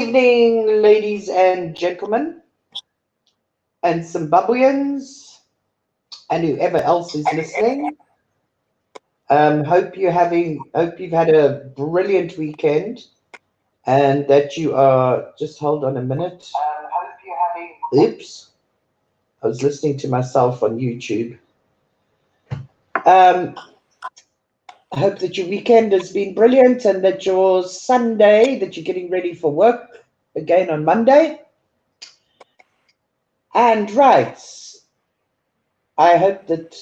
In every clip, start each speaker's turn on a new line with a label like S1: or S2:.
S1: Evening, ladies and gentlemen, and Zimbabweans, and whoever else is listening. Hope you've had a brilliant weekend, and that you are. Just hold on a minute. Oops, I was listening to myself on YouTube. Um, I hope that your weekend has been brilliant, and that your Sunday, that you're getting ready for work again on Monday. And right, I hope that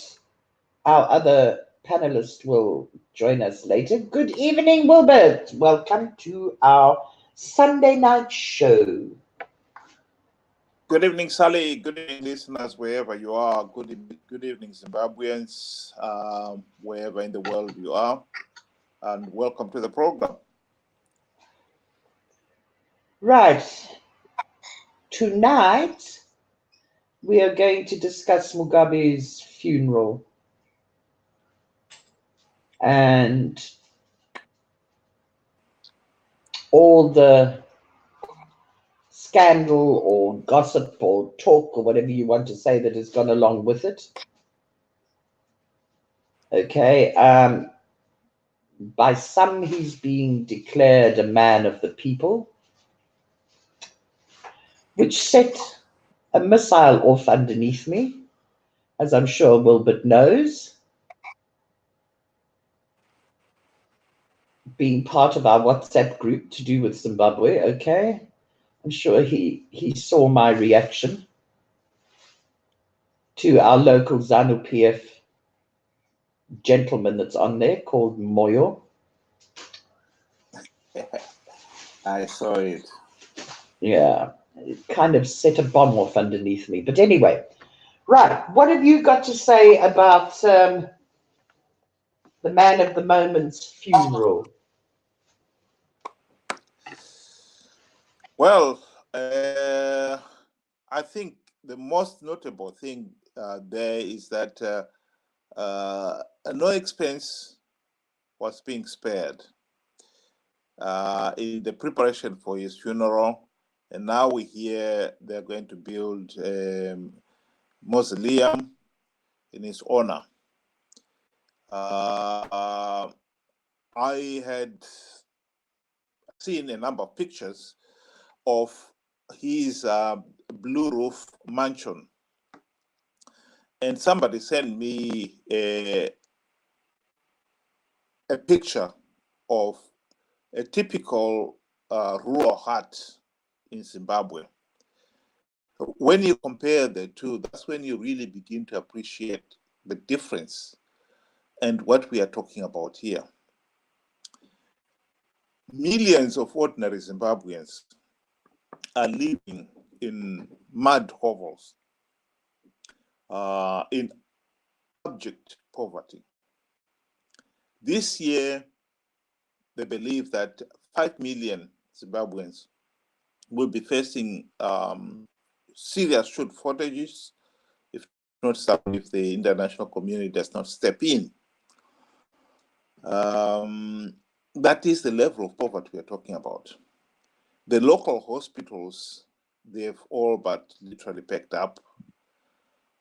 S1: our other panelist will join us later. Good evening, Wilbert. Welcome to our Sunday night show.
S2: Good evening, Sally. Good evening, listeners, wherever you are. Good evening, Zimbabweans, wherever in the world you are. And welcome to the program.
S1: Right. Tonight, we are going to discuss Mugabe's funeral. And all the scandal or gossip or talk or whatever you want to say that has gone along with it. Okay. By some, he's being declared a man of the people, which set a missile off underneath me, as I'm sure Wilbert knows, being part of our WhatsApp group to do with Zimbabwe. Okay. I'm sure he saw my reaction to our local ZANU-PF gentleman that's on there called Moyo.
S2: I saw it.
S1: Yeah, it kind of set a bomb off underneath me. But anyway, right, what have you got to say about the man of the moment's funeral?
S2: Well, I think the most notable thing there is that no expense was being spared in the preparation for his funeral. And now we hear they're going to build a mausoleum in his honor. I had seen a number of pictures of his blue roof mansion, and somebody sent me a picture of a typical rural hut in Zimbabwe. When you compare the two, that's when you really begin to appreciate the difference and what we are talking about here. Millions of ordinary Zimbabweans are living in mud hovels, in abject poverty. This year, they believe that 5 million Zimbabweans will be facing serious food shortages if the international community does not step in. That is the level of poverty we are talking about. The local hospitals, they've all but literally packed up.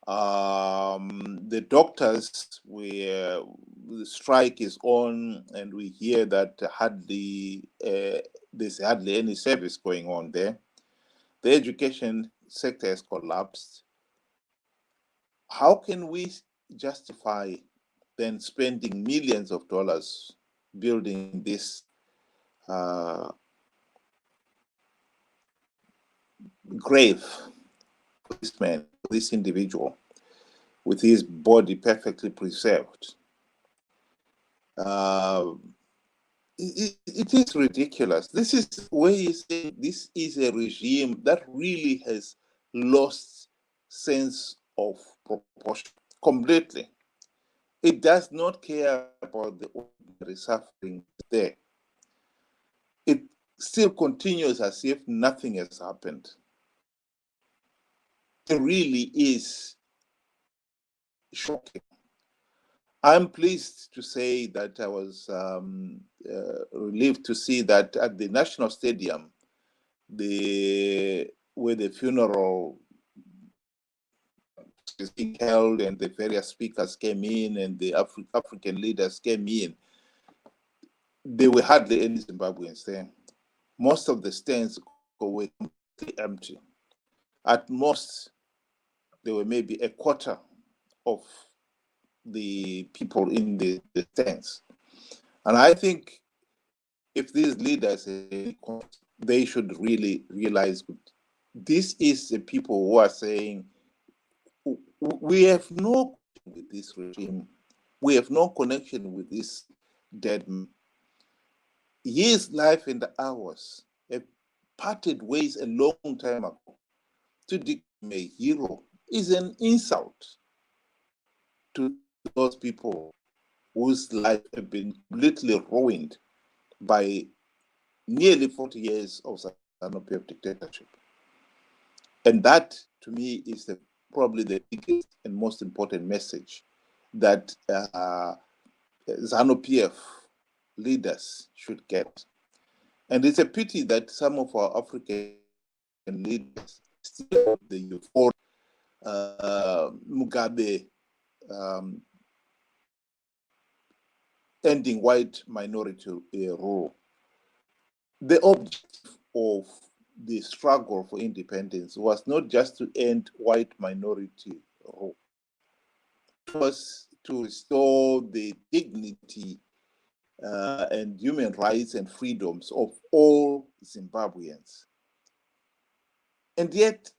S2: The doctors, the strike is on, and we hear that there's hardly any service going on there. The education sector has collapsed. How can we justify then spending millions of dollars building this grave for this man, this individual, with his body perfectly preserved? It is ridiculous. This is where you say this is a regime that really has lost sense of proportion completely. It does not care about the ordinary suffering there. It still continues as if nothing has happened. It really is shocking. I'm pleased to say that I was relieved to see that at the National Stadium, where the funeral is being held and the various speakers came in and the African leaders came in, there were hardly any Zimbabweans there. Most of the stands were completely empty. At most, there were maybe a quarter of the people in the stands. And I think if these leaders, they should really realize this is the people who are saying, we have no connection with this regime. We have no connection with this dead man. His life and ours have parted ways a long time ago. To declare him a hero is an insult to those people whose life have been completely ruined by nearly 40 years of ZANU-PF dictatorship. And that, to me, is probably the biggest and most important message that ZANU-PF leaders should get. And it's a pity that some of our African leaders still have the euphoria, Mugabe ending white minority rule. The objective of the struggle for independence was not just to end white minority rule. It was to restore the dignity and human rights and freedoms of all Zimbabweans. And yet,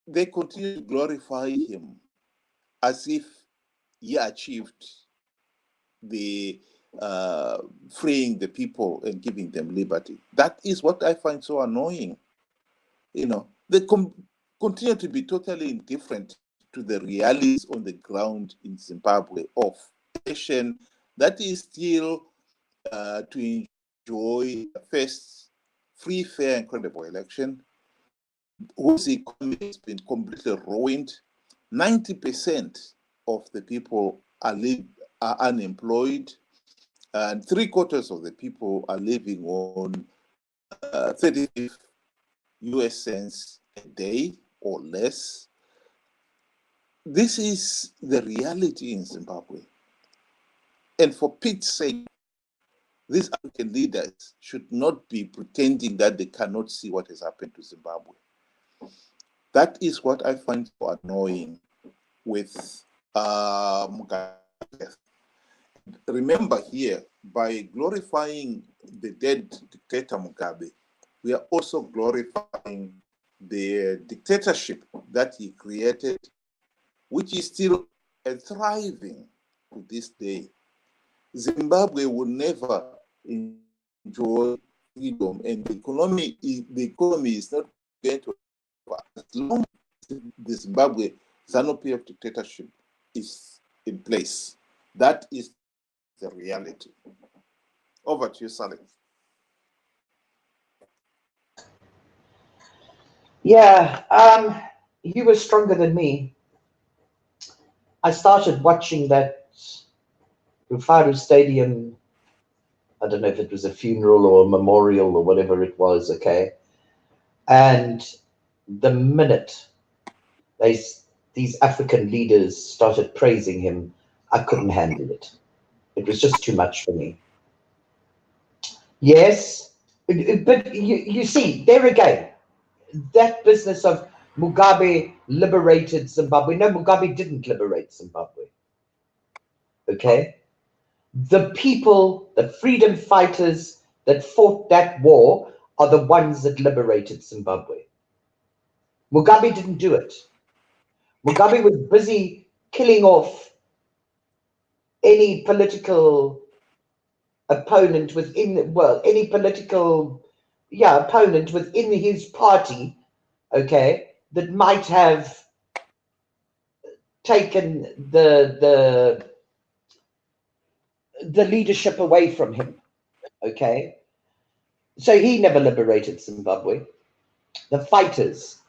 S2: they continue to glorify him as if he achieved the freeing the people and giving them liberty. That is what I find so annoying. They continue to be totally indifferent to the realities on the ground in Zimbabwe of a nation that is still to enjoy a first free, fair, and credible election, whose economy has been completely ruined. 90% of the people are unemployed, and 3/4 of the people are living on 35 US cents a day or less. This is the reality in Zimbabwe. And for Pete's sake, these African leaders should not be pretending that they cannot see what has happened to Zimbabwe. That is what I find so annoying with Mugabe. Remember here, by glorifying the dead dictator Mugabe, we are also glorifying the dictatorship that he created, which is still thriving to this day. Zimbabwe will never enjoy freedom, and the economy is not going to, as long as the Zimbabwe ZANU-PF dictatorship is in place. That is the reality. Over to you, Saleh.
S1: Yeah, he was stronger than me. I started watching that Rufaro Stadium. I don't know if it was a funeral or a memorial or whatever it was, okay? And the minute these African leaders started praising him, I couldn't handle it. It was just too much for me. Yes, but you see, there again, that business of Mugabe liberated Zimbabwe. No, Mugabe didn't liberate Zimbabwe. Okay? The people, the freedom fighters that fought that war are the ones that liberated Zimbabwe. Mugabe didn't do it. Mugabe was busy killing off any political opponent within, well, any political, opponent within his party, okay, that might have taken the leadership away from him, okay? So he never liberated Zimbabwe. The fighters,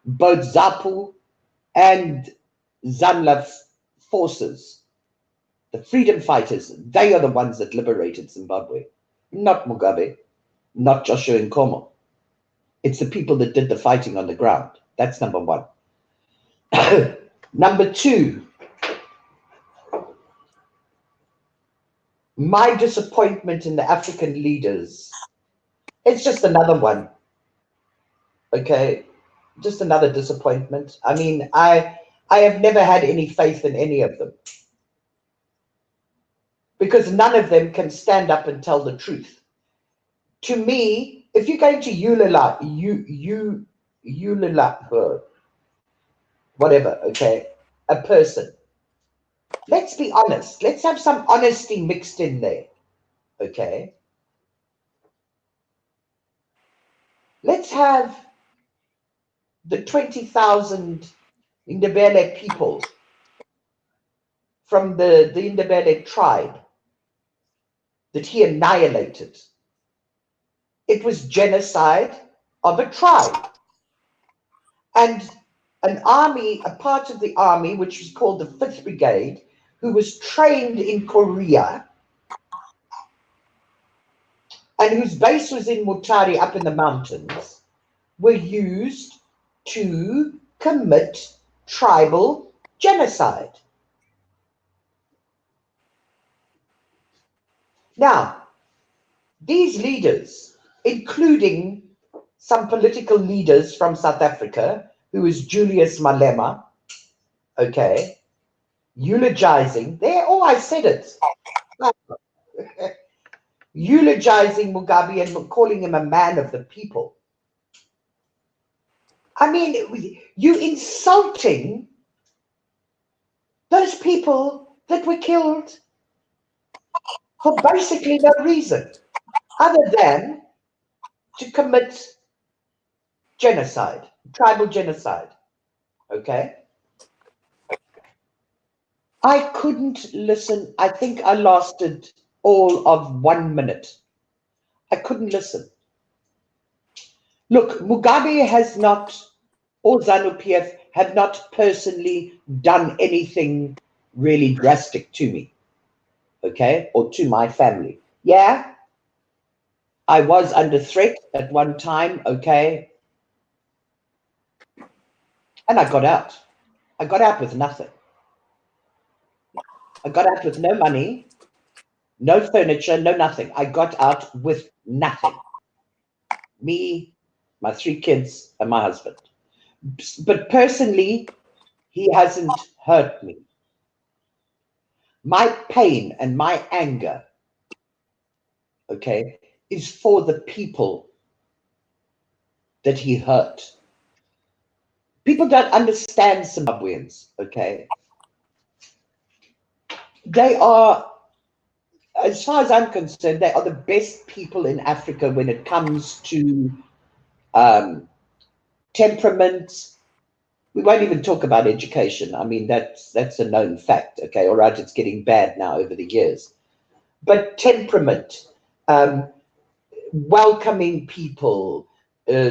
S1: both ZAPU and ZANLAF forces, the freedom fighters, they are the ones that liberated Zimbabwe, not Mugabe, not Joshua Nkomo. It's the people that did the fighting on the ground. That's number one. Number two, my disappointment in the African leaders. It's just another one. Okay, just another disappointment. I mean, I have never had any faith in any of them, because none of them can stand up and tell the truth. To me, if you're going to whatever, okay, a person, let's be honest. Let's have some honesty mixed in there, okay? Let's have the 20,000 Indebele people from the Indebele tribe that he annihilated. It was genocide of a tribe. And an army, a part of the army, which was called the 5th Brigade, who was trained in Korea and whose base was in Mutari up in the mountains, were used to commit tribal genocide. Now, these leaders, including some political leaders from South Africa, who is Julius Malema, okay, eulogizing, there, oh, I said it, eulogizing Mugabe and calling him a man of the people. I mean, you insulting those people that were killed for basically no reason other than to commit genocide, tribal genocide, okay? I couldn't listen. I think I lasted all of 1 minute. I couldn't listen. Look, Mugabe has not, or ZANU-PF have not personally done anything really drastic to me, okay, or to my family. Yeah, I was under threat at one time, okay, and I got out. I got out with nothing. I got out with no money, no furniture, no nothing. I got out with nothing. Me, my 3 kids, and my husband. But personally, he hasn't hurt me. My pain and my anger, okay, is for the people that he hurt. People don't understand Zimbabweans, okay? They are, as far as I'm concerned, they are the best people in Africa when it comes to temperament. We won't even talk about education. I mean, that's a known fact, okay? All right, it's getting bad now over the years. But temperament, welcoming people,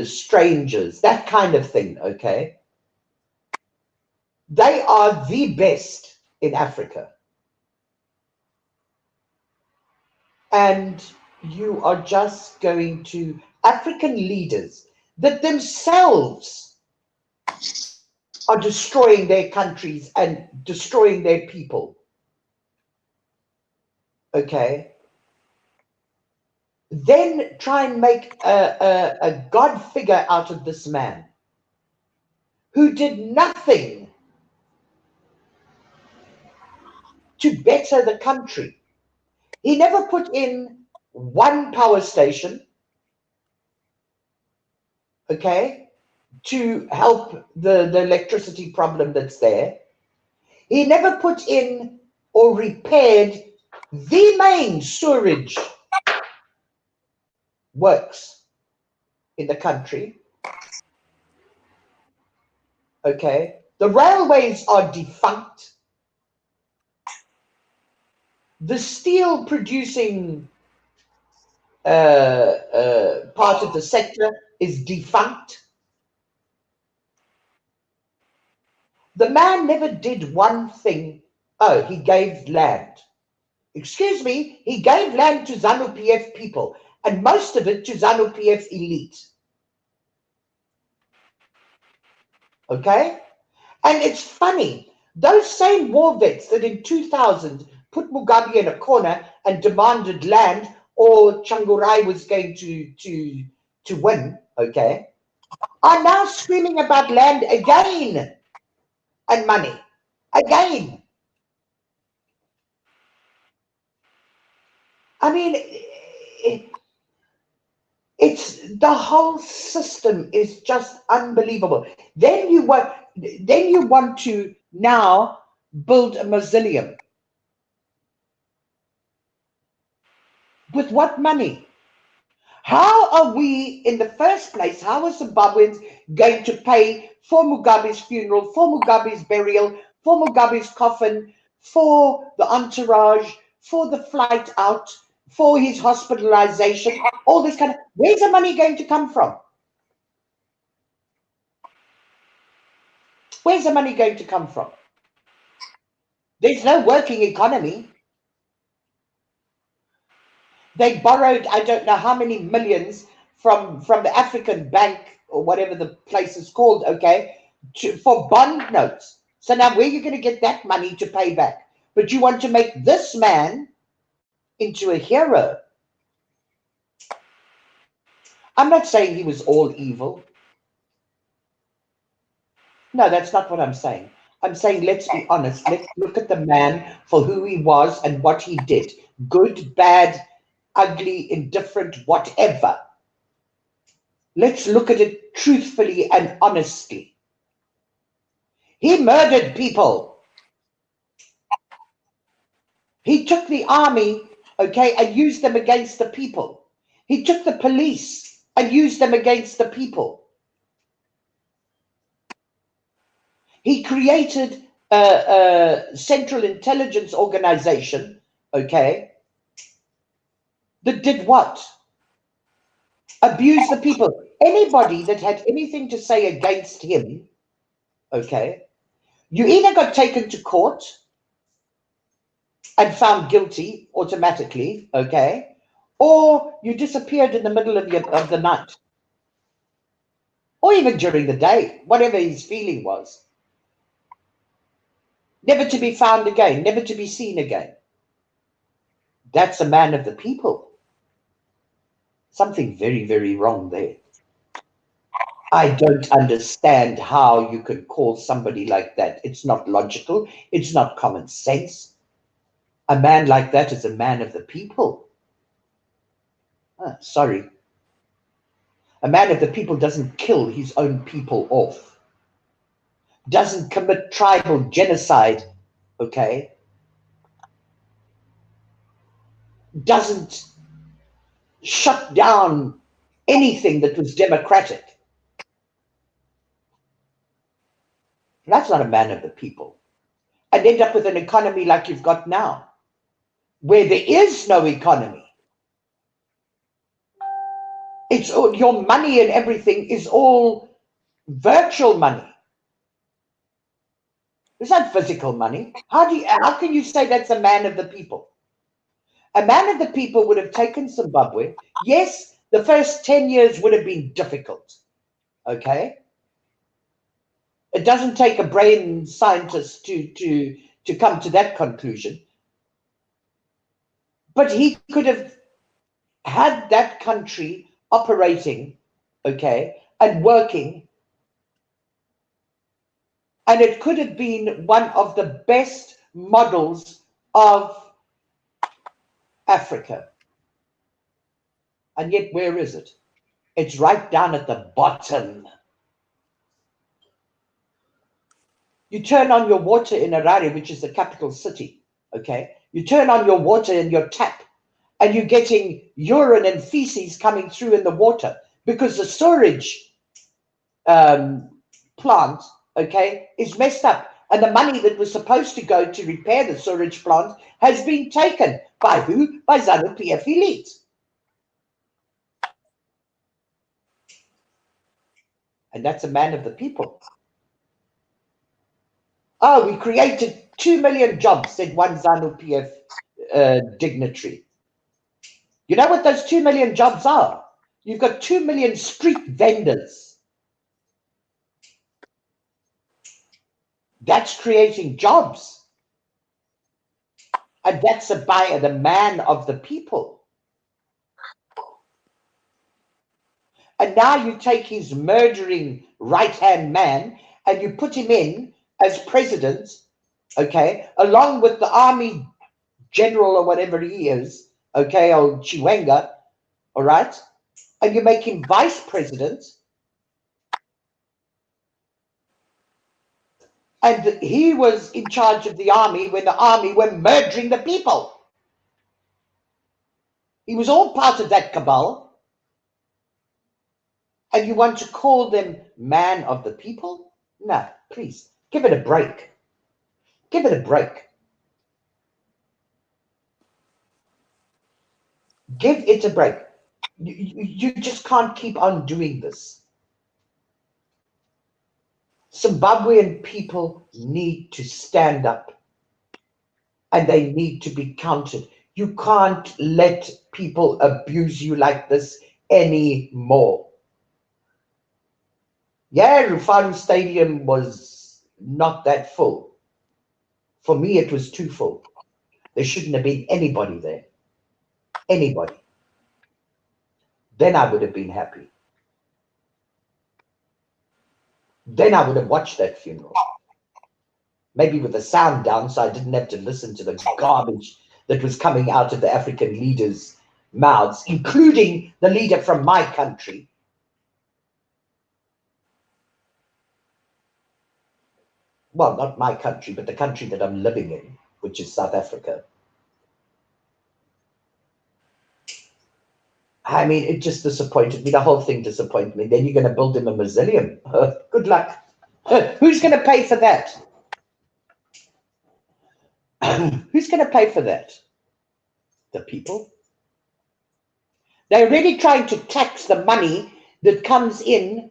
S1: strangers, that kind of thing, okay? They are the best in Africa. And you are just going to African leaders that themselves are destroying their countries and destroying their people. Okay. Then try and make a God figure out of this man who did nothing to better the country. He never put in one power station, okay, to help the electricity problem that's there. He never put in or repaired the main sewerage works in the country. Okay, the railways are defunct. The steel producing part of the sector is defunct. The man never did one thing. Oh, he gave land. Excuse me, he gave land to ZANU-PF people, and most of it to ZANU-PF elite. Okay? And it's funny, those same war vets that in 2000 put Mugabe in a corner and demanded land, or Changurai was going to win, okay, are now screaming about land again and money again. I mean, it's the whole system is just unbelievable. Then you want to now build a mausoleum. With what money? How are we, in the first place, how are Zimbabweans going to pay for Mugabe's funeral, for Mugabe's burial, for Mugabe's coffin, for the entourage, for the flight out, for his hospitalization, all this kind of, where's the money going to come from? Where's the money going to come from? There's no working economy. They borrowed, I don't know how many millions from the African Bank or whatever the place is called, okay, for bond notes. So now where are you going to get that money to pay back? But you want to make this man into a hero. I'm not saying he was all evil. No, that's not what I'm saying. I'm saying let's be honest. Let's look at the man for who he was and what he did. Good, bad, ugly, indifferent, whatever. Let's look at it truthfully and honestly. He murdered people. He took the army, okay, and used them against the people. He took the police and used them against the people. He created a central intelligence organization, okay, that did what? Abuse the people. Anybody that had anything to say against him, okay, you either got taken to court and found guilty automatically, okay, or you disappeared in the middle of the night, or even during the day, whatever his feeling was. Never to be found again, never to be seen again. That's a man of the people. Something very, very wrong there. I don't understand how you could call somebody like that. It's not logical. It's not common sense. A man like that is a man of the people. Sorry. A man of the people doesn't kill his own people off, doesn't commit tribal genocide, okay? Doesn't shut down anything that was democratic. That's not a man of the people. And end up with an economy like you've got now, where there is no economy. It's all, your money and everything is all virtual money. It's not physical money. How can you say that's a man of the people? A man of the people would have taken Zimbabwe. Yes, the first 10 years would have been difficult. Okay? It doesn't take a brain scientist to come to that conclusion. But he could have had that country operating, okay, and working, and it could have been one of the best models of Africa. And yet, where is it? It's right down at the bottom. You turn on your water in Harare, which is the capital city, okay? You turn on your water in your tap, and you're getting urine and feces coming through in the water because the storage plant, okay, is messed up. And the money that was supposed to go to repair the storage plant has been taken. By who? By ZANU-PF elite. And that's a man of the people. Oh, we created 2 million jobs, said one ZANU-PF dignitary. You know what those 2 million jobs are? You've got 2 million street vendors. That's creating jobs. And that's the man of the people. And now you take his murdering right-hand man and you put him in as president, okay, along with the army general or whatever he is, okay, or Chiwenga, all right, and you make him vice president, and he was in charge of the army when the army were murdering the people. He was all part of that cabal. And you want to call them man of the people? No, please, give it a break. Give it a break. Give it a break. You just can't keep on doing this. Zimbabwean people need to stand up and they need to be counted. You can't let people abuse you like this anymore. Yeah, Rufaro Stadium was not that full. For me, it was too full. There shouldn't have been anybody there. Anybody. Then I would have been happy. Then I would have watched that funeral. Maybe with the sound down so I didn't have to listen to the garbage that was coming out of the African leaders' mouths, including the leader from my country. Well, not my country, but the country that I'm living in, which is South Africa. I mean, it just disappointed me. The whole thing disappointed me. Then you're going to build him a mausoleum. Good luck. Who's going to pay for that? Who's going to pay for that? The people. They're really trying to tax the money that comes in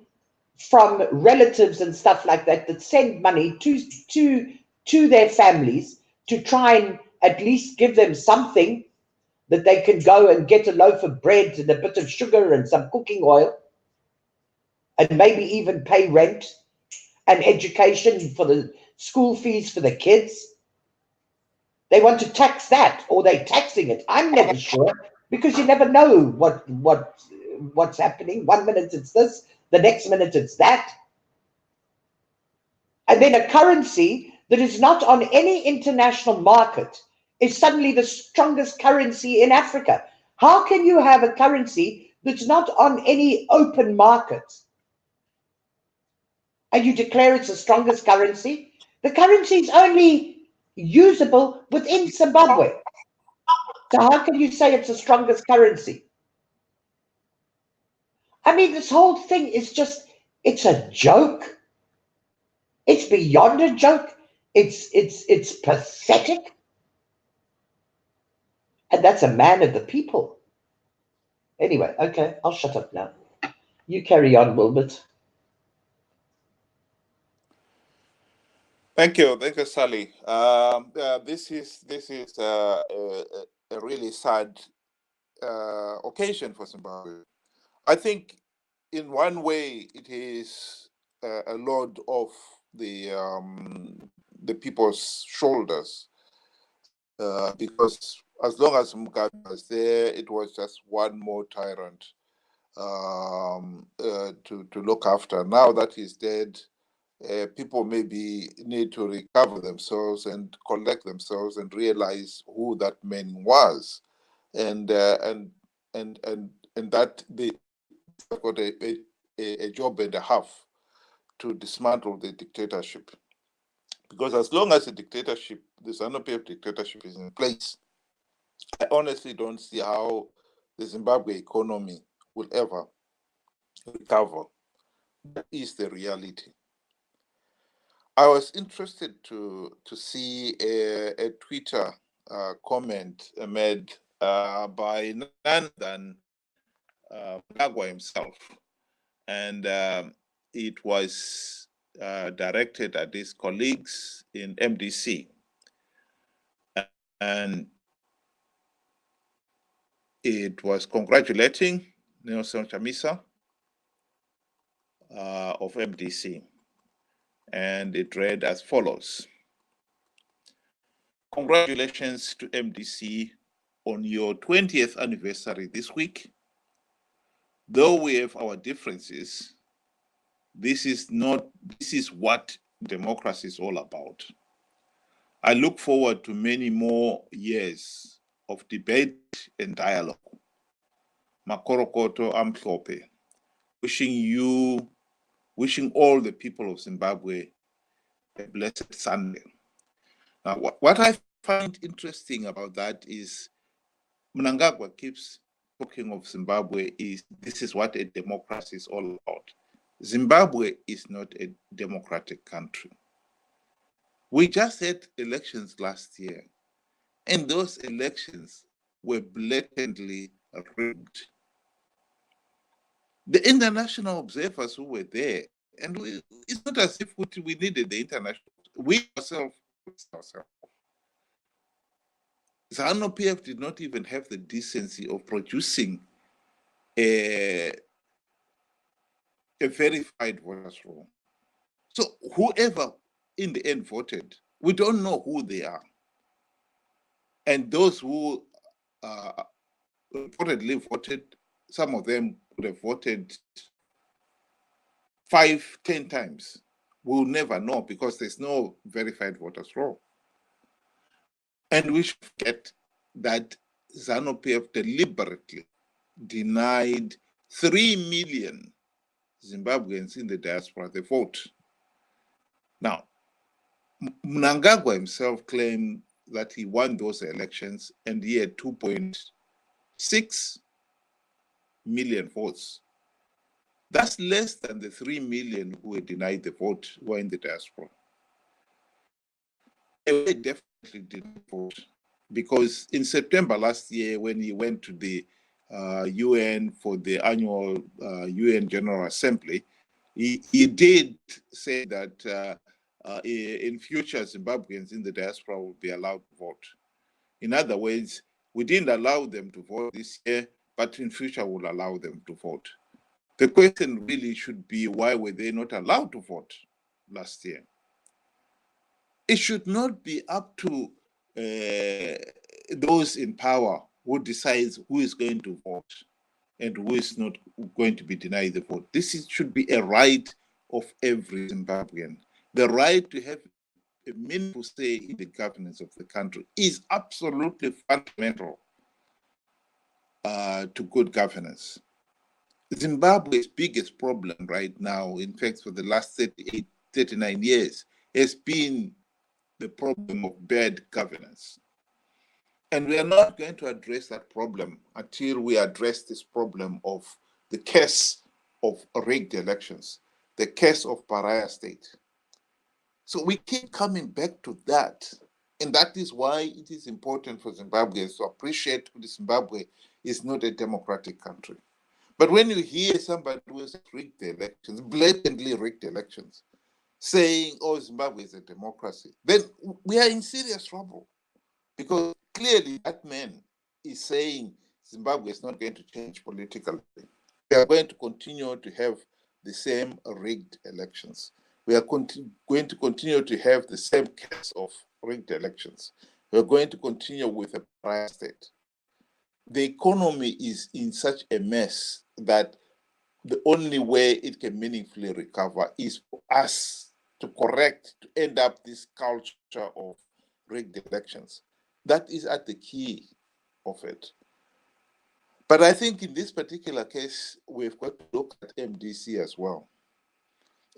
S1: from relatives and stuff like that that send money to their families to try and at least give them something that they can go and get a loaf of bread and a bit of sugar and some cooking oil and maybe even pay rent and education for the school fees for the kids. They want to tax that, or they're taxing it. I'm never sure, because you never know what's happening. 1 minute it's this, the next minute it's that. And then a currency that is not on any international market is suddenly the strongest currency in Africa. How can you have a currency that's not on any open market and you declare it's the strongest currency? The currency is only usable within Zimbabwe. So how can you say it's the strongest currency? I mean, this whole thing is just, it's a joke. It's beyond a joke. It's pathetic. And that's a man of the people. Anyway, okay, I'll shut up now. You carry on, Wilbert.
S2: Thank you, Sally. This is a really sad occasion for Zimbabwe. I think, in one way, it is a load off the people's shoulders, because as long as Mugabe was there, it was just one more tyrant to look after. Now that he's dead, people maybe need to recover themselves and collect themselves and realize who that man was, and that they've got a job and a half to dismantle the dictatorship. Because as long as the ZANU-PF dictatorship is in place, I honestly don't see how the Zimbabwe economy will ever recover. That is the reality. I was interested to see a Twitter comment made by none than Mnangagwa himself, and it was directed at his colleagues in MDC, and it was congratulating Nelson Chamisa of MDC. and it read as follows. Congratulations to MDC on your 20th anniversary this week. Though we have our differences, this is what democracy is all about. I look forward to many more years of debate and dialogue. Makorokoto Amhlope, wishing all the people of Zimbabwe a blessed Sunday. Now, what I find interesting about that is Mnangagwa keeps talking of Zimbabwe this is what a democracy is all about. Zimbabwe is not a democratic country. We just had elections last year, and those elections were blatantly rigged. The international observers who were there, and it's not as if we needed the international, we ourselves. ZANU-PF did not even have the decency of producing a verified voters roll. So whoever in the end voted, we don't know who they are. And those who reportedly voted, some of them would have voted 5, 10 times. We'll never know because there's no verified voters roll. And we should forget that ZANU-PF deliberately denied 3 million Zimbabweans in the diaspora the vote. Now, Mnangagwa himself claimed that he won those elections and he had 2.6 million votes. That's less than the 3 million who were denied the vote who were in the diaspora. They definitely didn't vote because in September last year, when he went to the UN for the annual UN General Assembly, he did say that in future Zimbabweans in the diaspora will be allowed to vote. In other words, we didn't allow them to vote this year, but in future we'll allow them to vote. The question really should be, why were they not allowed to vote last year? It should not be up to those in power who decides who is going to vote and who is not going to be denied the vote. This should be a right of every Zimbabwean. The right to have a meaningful say in the governance of the country is absolutely fundamental to good governance. Zimbabwe's biggest problem right now, in fact, for the last 39 years, has been the problem of bad governance. And we are not going to address that problem until we address this problem of the case of rigged elections, the case of pariah state. So we keep coming back to that. And that is why it is important for Zimbabweans to appreciate that Zimbabwe is not a democratic country. But when you hear somebody who has rigged the elections, blatantly rigged elections, saying, oh, Zimbabwe is a democracy, then we are in serious trouble. Because clearly that man is saying Zimbabwe is not going to change politically. We are going to continue to have the same rigged elections. We are going to continue to have the same case of rigged elections. We are going to continue with a pariah state. The economy is in such a mess that the only way it can meaningfully recover is for us to correct, to end up this culture of rigged elections. That is at the key of it. But I think in this particular case, we've got to look at MDC as well.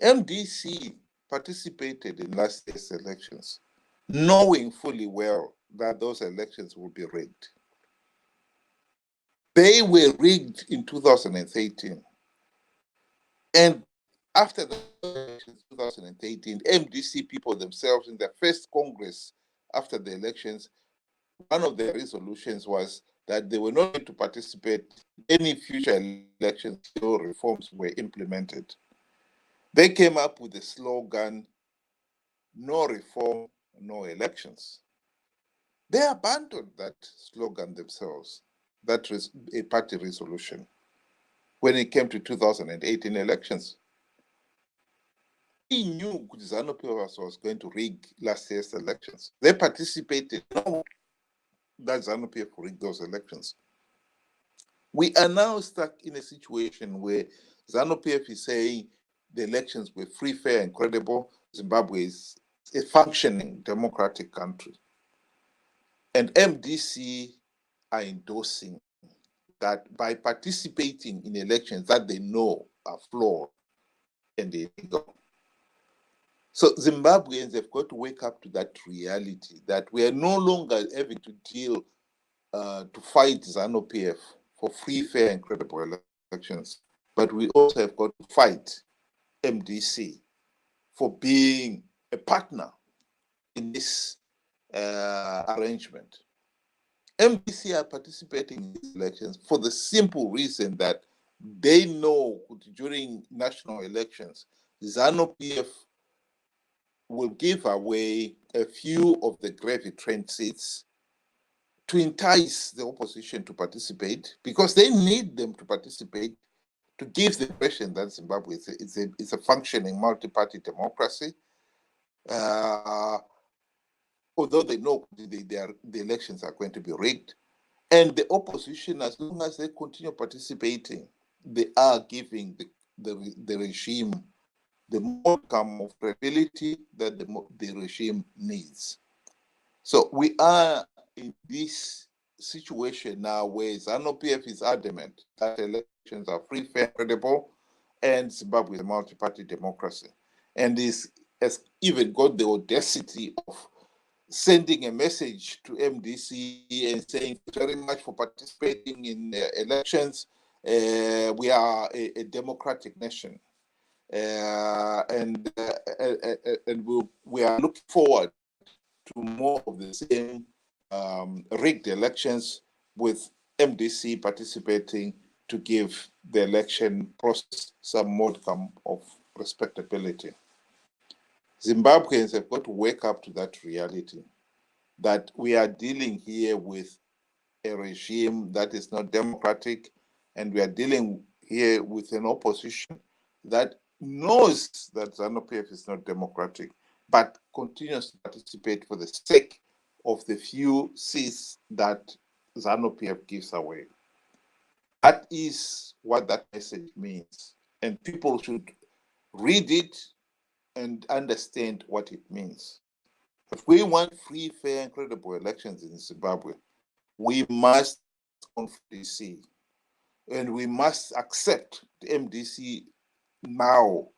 S2: MDC participated in last year's elections, knowing fully well that those elections would be rigged. They were rigged in 2013. And after the elections 2018, MDC people themselves in their first Congress after the elections, one of their resolutions was that they were not going to participate in any future elections until reforms were implemented. They came up with the slogan, no reform, no elections. They abandoned that slogan themselves, that was a party resolution, when it came to 2018 elections. knew ZANU-PF was going to rig last year's elections. They participated. No, that ZANU-PF rigged those elections. We are now stuck in a situation where ZANU-PF is saying the elections were free, fair, and credible. Zimbabwe is a functioning democratic country. And MDC are endorsing that by participating in elections that they know are flawed and illegal. So Zimbabweans have got to wake up to that reality that we are no longer having to deal to fight ZANU-PF for free, fair, and credible elections, but we also have got to fight MDC for being a partner in this arrangement. MDC are participating in these elections for the simple reason that they know during national elections, ZANU-PF will give away a few of the gravy train seats to entice the opposition to participate, because they need them to participate to give the impression that Zimbabwe is a functioning multi-party democracy. Although they know the elections are going to be rigged. And the opposition, as long as they continue participating, they are giving the regime the modicum of credibility that the regime needs. So we are in this situation now where ZANU-PF is adamant that elections are free, fair, credible, and Zimbabwe is a multi-party democracy. And has even got the audacity of sending a message to MDC and saying, thank you very much for participating in elections. We are a democratic nation. And we are looking forward to more of the same rigged elections with MDC participating to give the election process some modicum of respectability. Zimbabweans have got to wake up to that reality that we are dealing here with a regime that is not democratic, and we are dealing here with an opposition that knows that ZANU-PF is not democratic, but continues to participate for the sake of the few seats that ZANU-PF gives away. That is what that message means, and people should read it and understand what it means. If we want free, fair, and credible elections in Zimbabwe, we must confront MDC, and we must accept the MDC now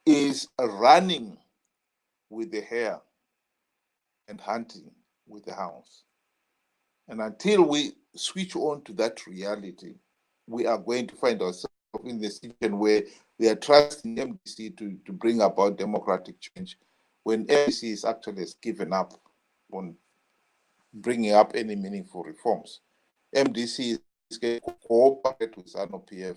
S2: is running with the hare and hunting with the hounds. And until we switch on to that reality, we are going to find ourselves in the situation where we are trusting MDC to bring about democratic change, when MDC is actually given up on bringing up any meaningful reforms. MDC is going to cooperate with ZANU-PF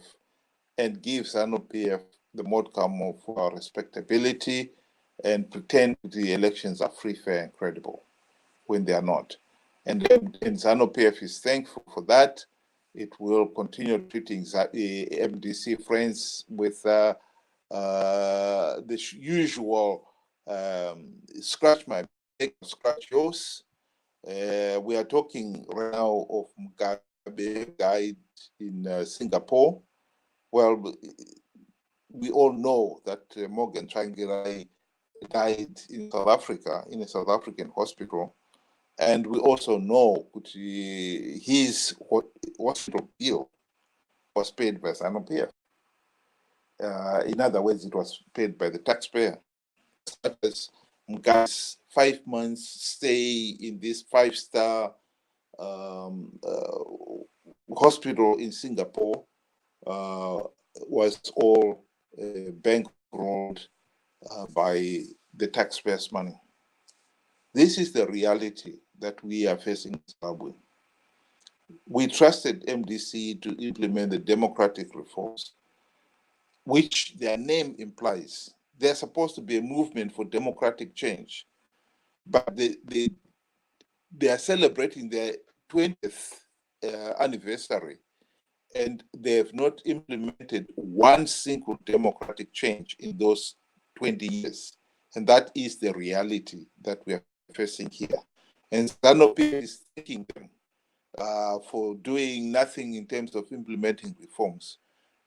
S2: and give ZANU-PF the modicum of respectability and pretend the elections are free, fair, and credible when they are not. And ZANU-PF is thankful for that. It will continue treating MDC friends with the usual scratch my back, scratch yours. We are talking right now of Mugabe died in Singapore. Well, we all know that Morgan Tsvangirai died in South Africa, in a South African hospital. And we also know that his hospital bill was paid by ZANU-PF. In other words, it was paid by the taxpayer. Such as Mugabe's 5 months stay in this 5-star hospital in Singapore was all bankrolled by the taxpayers' money. This is the reality that we are facing in Zimbabwe. We trusted MDC to implement the democratic reforms, which their name implies. They're supposed to be a movement for democratic change, but they are celebrating their 20th anniversary, and they have not implemented one single democratic change in those 20 years. And that is the reality that we are facing here. And ZANU-PF is thanking them for doing nothing in terms of implementing reforms,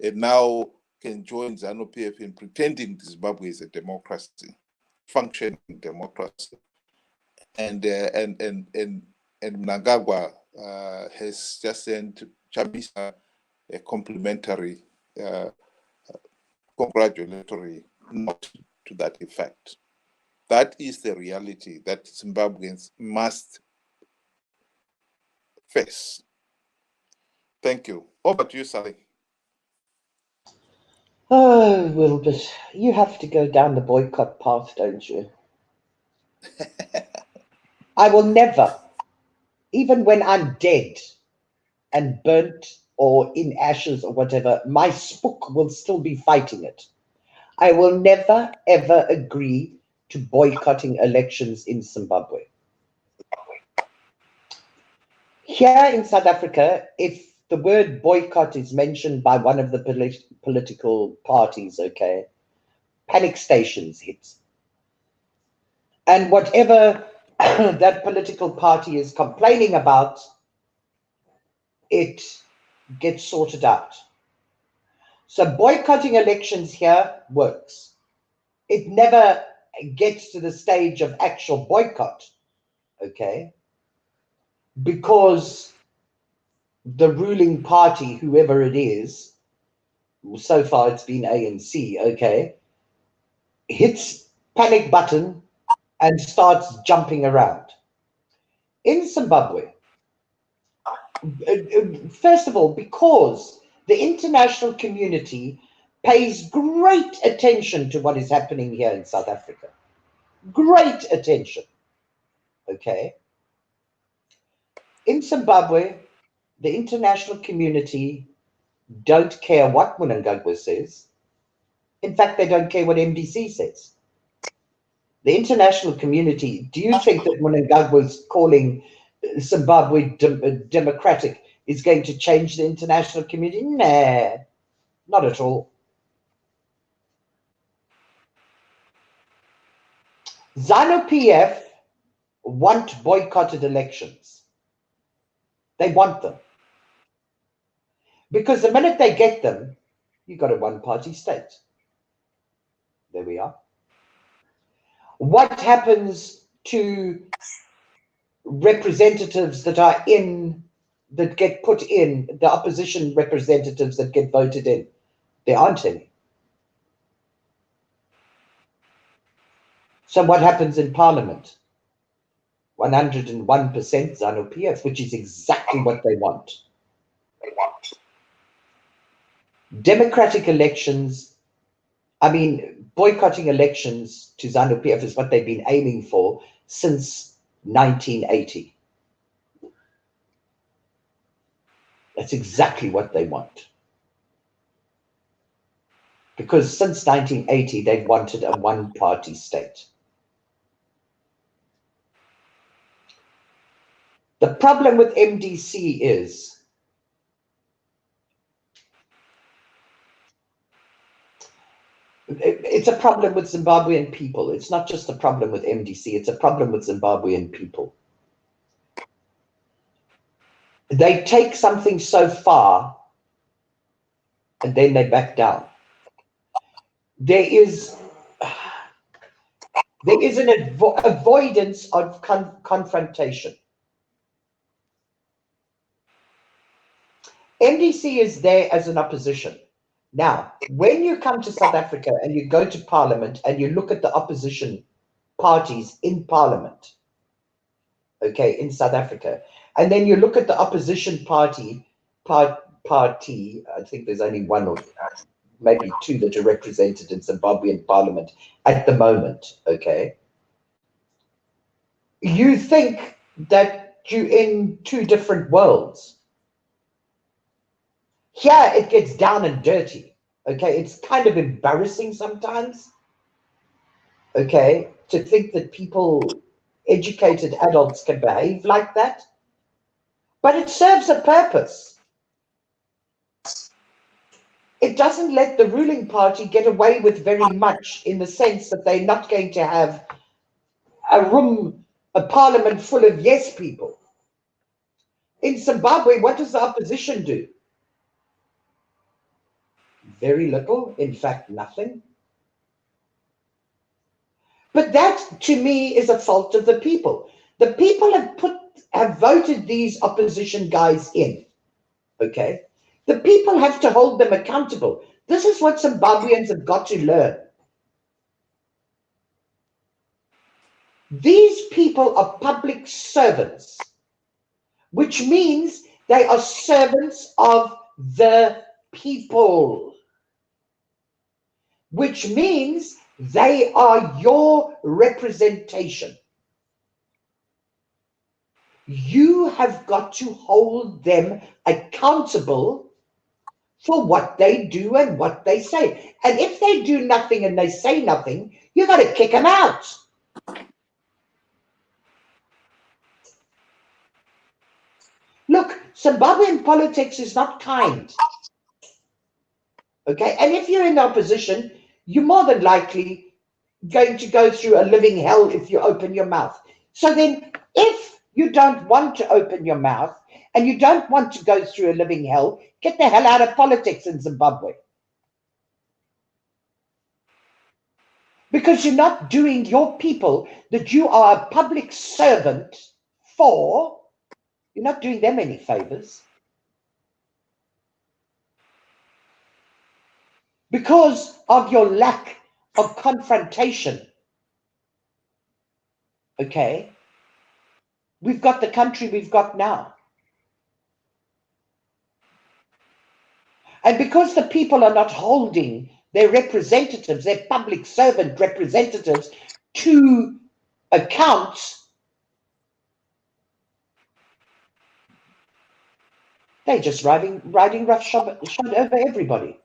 S2: and now can join ZANU-PF in pretending Zimbabwe is a democracy, functioning democracy. And Mnangagwa has just sent Chamisa a complimentary, congratulatory note to that effect. That is the reality that Zimbabweans must face. Thank you. Over to you, Sally.
S1: Oh, Wilbert, you have to go down the boycott path, don't you? I will never, even when I'm dead and burnt or in ashes or whatever, my spook will still be fighting it. I will never, ever agree to boycotting elections in Zimbabwe. Here in South Africa, if the word boycott is mentioned by one of the political parties, okay, panic stations hit. And whatever that political party is complaining about, it gets sorted out. So boycotting elections here works. It never gets to the stage of actual boycott, okay? Because the ruling party, whoever it is, so far it's been ANC, okay, hits panic button and starts jumping around. In Zimbabwe, first of all, because the international community pays great attention to what is happening here in South Africa. Great attention, okay? In Zimbabwe, the international community don't care what Mnangagwa says. In fact, they don't care what MDC says. The international community, do you think that Mnangagwa's calling Zimbabwe democratic is going to change the international community? Nah, not at all. ZANU-PF want boycotted elections. They want them. Because the minute they get them, you've got a one-party state. There we are. What happens to representatives that are in, that get put in, the opposition representatives that get voted in? There aren't any. So what happens in Parliament? 101% ZANU-PF, which is exactly what they want. Democratic elections, I mean, boycotting elections to ZANU-PF is what they've been aiming for since 1980. That's exactly what they want. Because since 1980, they've wanted a one-party state. The problem with MDC is it's a problem with Zimbabwean people. It's not just a problem with MDC, it's a problem with Zimbabwean people. They take something so far and then they back down. There is an avoidance of confrontation. MDC is there as an opposition. Now, when you come to South Africa and you go to Parliament and you look at the opposition parties in Parliament, okay, in South Africa, and then you look at the opposition party, I think there's only one or maybe two that are represented in Zimbabwean Parliament at the moment, okay, you think that you're in two different worlds. Here it gets down and dirty, okay? It's kind of embarrassing sometimes, okay, to think that people, educated adults, can behave like that. But it serves a purpose. it doesn't let the ruling party get away with very much, in the sense that they're not going to have a parliament full of yes people. In Zimbabwe, what does the opposition do? Very little, in fact, nothing. But that, to me, is a fault of the people. The people have voted these opposition guys in, okay? The people have to hold them accountable. This is what Zimbabweans have got to learn. These people are public servants, which means they are servants of the people, which means they are your representation. You have got to hold them accountable for what they do and what they say. And if they do nothing and they say nothing, you've got to kick them out. Look, Zimbabwean politics is not kind. Okay, and if you're in the opposition, you're more than likely going to go through a living hell if you open your mouth. So then, if you don't want to open your mouth and you don't want to go through a living hell, get the hell out of politics in Zimbabwe. Because you're not doing your people that you are a public servant for, you're not doing them any favors. Because of your lack of confrontation. Okay? We've got the country we've got now. And because the people are not holding their representatives, their public servant representatives, to account, they're just riding roughshod over everybody.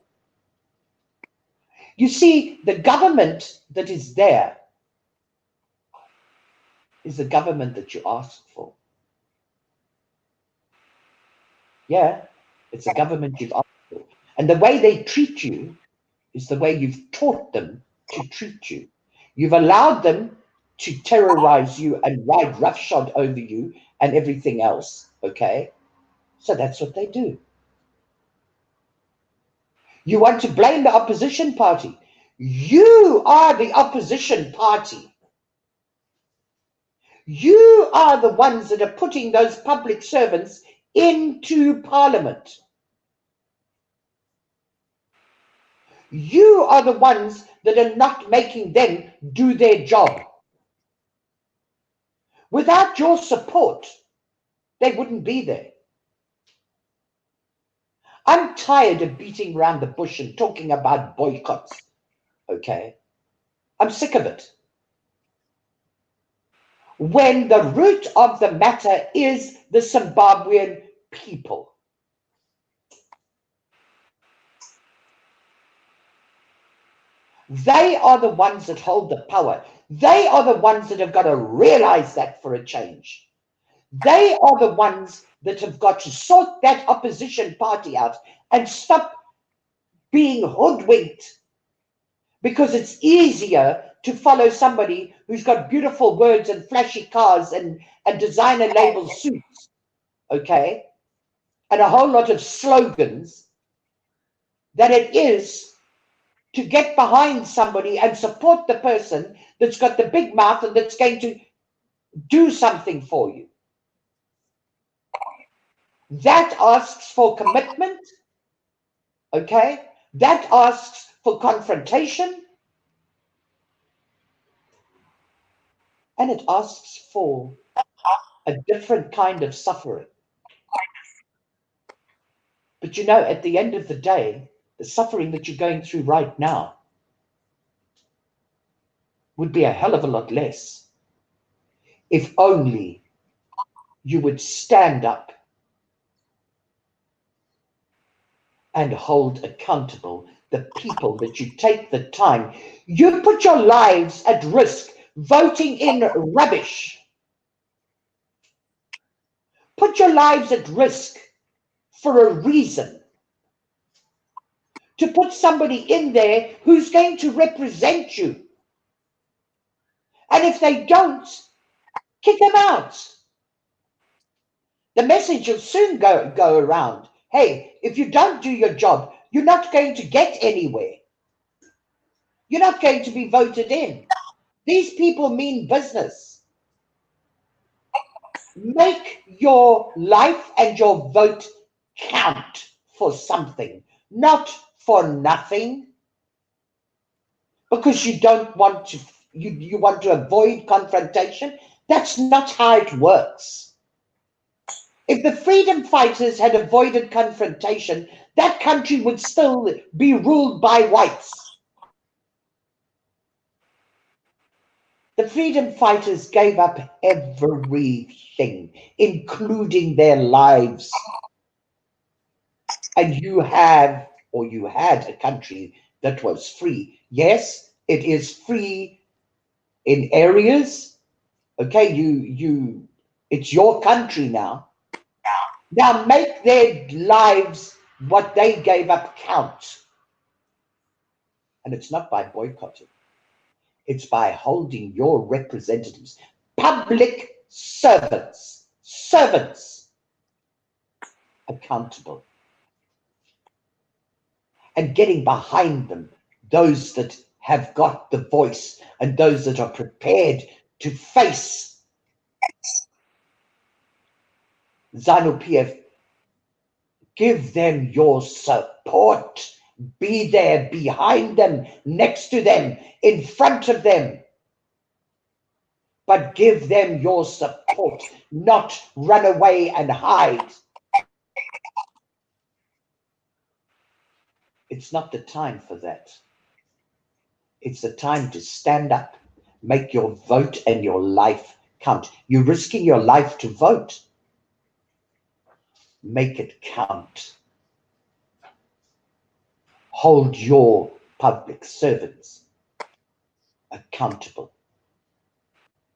S1: You see, the government that is there is the government that you asked for. Yeah, it's a government you've asked for. And the way they treat you is the way you've taught them to treat you. You've allowed them to terrorize you and ride roughshod over you and everything else, okay? So that's what they do. You want to blame the opposition party. You are the opposition party. You are the ones that are putting those public servants into parliament. You are the ones that are not making them do their job. Without your support, they wouldn't be there. I'm tired of beating around the bush and talking about boycotts, okay? I'm sick of it. When the root of the matter is the Zimbabwean people. They are the ones that hold the power. They are the ones that have got to realize that for a change. They are the ones that have got to sort that opposition party out and stop being hoodwinked, because it's easier to follow somebody who's got beautiful words and flashy cars and designer label suits, okay, and a whole lot of slogans, than it is to get behind somebody and support the person that's got the big mouth and that's going to do something for you. That asks for commitment, okay? That asks for confrontation, and it asks for a different kind of suffering. But you know, at the end of the day, the suffering that you're going through right now would be a hell of a lot less if only you would stand up and hold accountable the people that you take the time. You put your lives at risk voting in rubbish. Put your lives at risk for a reason. to put somebody in there who's going to represent you. And if they don't, kick them out. The message will soon go around. Hey, if you don't do your job, you're not going to get anywhere. You're not going to be voted in. These people mean business. Make your life and your vote count for something, not for nothing, because you don't want to, you want to avoid confrontation. That's not how it works. If the freedom fighters had avoided confrontation, that country would still be ruled by whites. The freedom fighters gave up everything, including their lives. And you have, or you had, a country that was free. Yes, it is free in areas. Okay, it's your country now. Now make their lives, what they gave up, count. And it's not by boycotting. It's by holding your representatives, public servants, accountable. And getting behind them, those that have got the voice and those that are prepared to face ZANU-PF. Give them your support. Be there behind them, next to them, in front of them. But give them your support, not run away and hide. It's not the time for that. It's the time to stand up, make your vote and your life count. You're risking your life to vote. Make it count. Hold your public servants accountable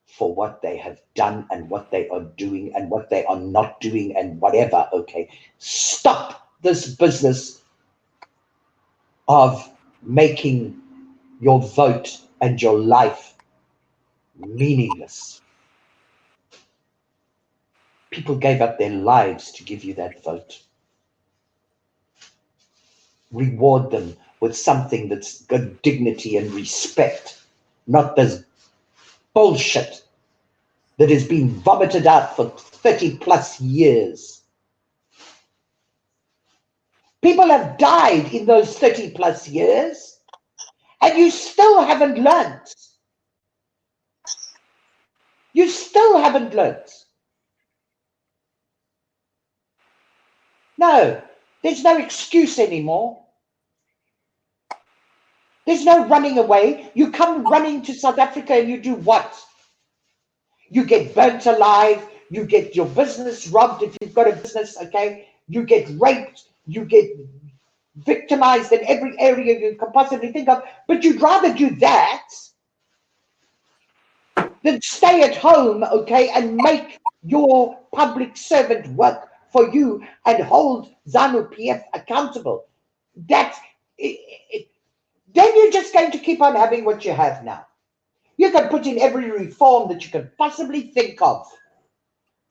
S1: for what they have done and what they are doing and what they are not doing and whatever, okay? Stop this business of making your vote and your life meaningless. People gave up their lives to give you that vote. Reward them with something that's good dignity and respect, not this bullshit that has been vomited out for 30 plus years. People have died in those 30 plus years, and you still haven't learned. You still haven't learned. No, there's no excuse anymore. There's no running away. You come running to South Africa and you do what? You get burnt alive. You get your business robbed if you've got a business, okay? You get raped. You get victimized in every area you can possibly think of. But you'd rather do that than stay at home, okay, and make your public servant work for you and hold ZANU-PF accountable. That's it. Then you're just going to keep on having what you have now. You can put in every reform that you can possibly think of.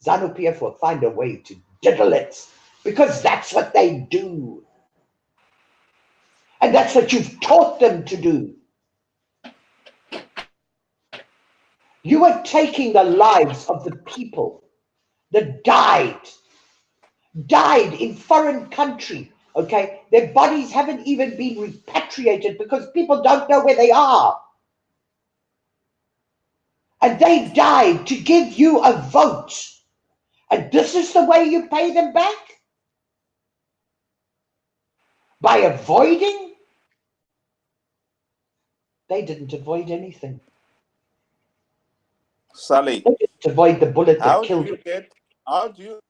S1: ZANU-PF will find a way to diddle it because that's what they do. And that's what you've taught them to do. You are taking the lives of the people that died in foreign country. Okay, their bodies haven't even been repatriated because people don't know where they are. And they died to give you a vote. And this is the way you pay them back? By avoiding? They didn't avoid anything.
S2: Sally,
S1: they didn't avoid the bullet that killed you.
S2: How do you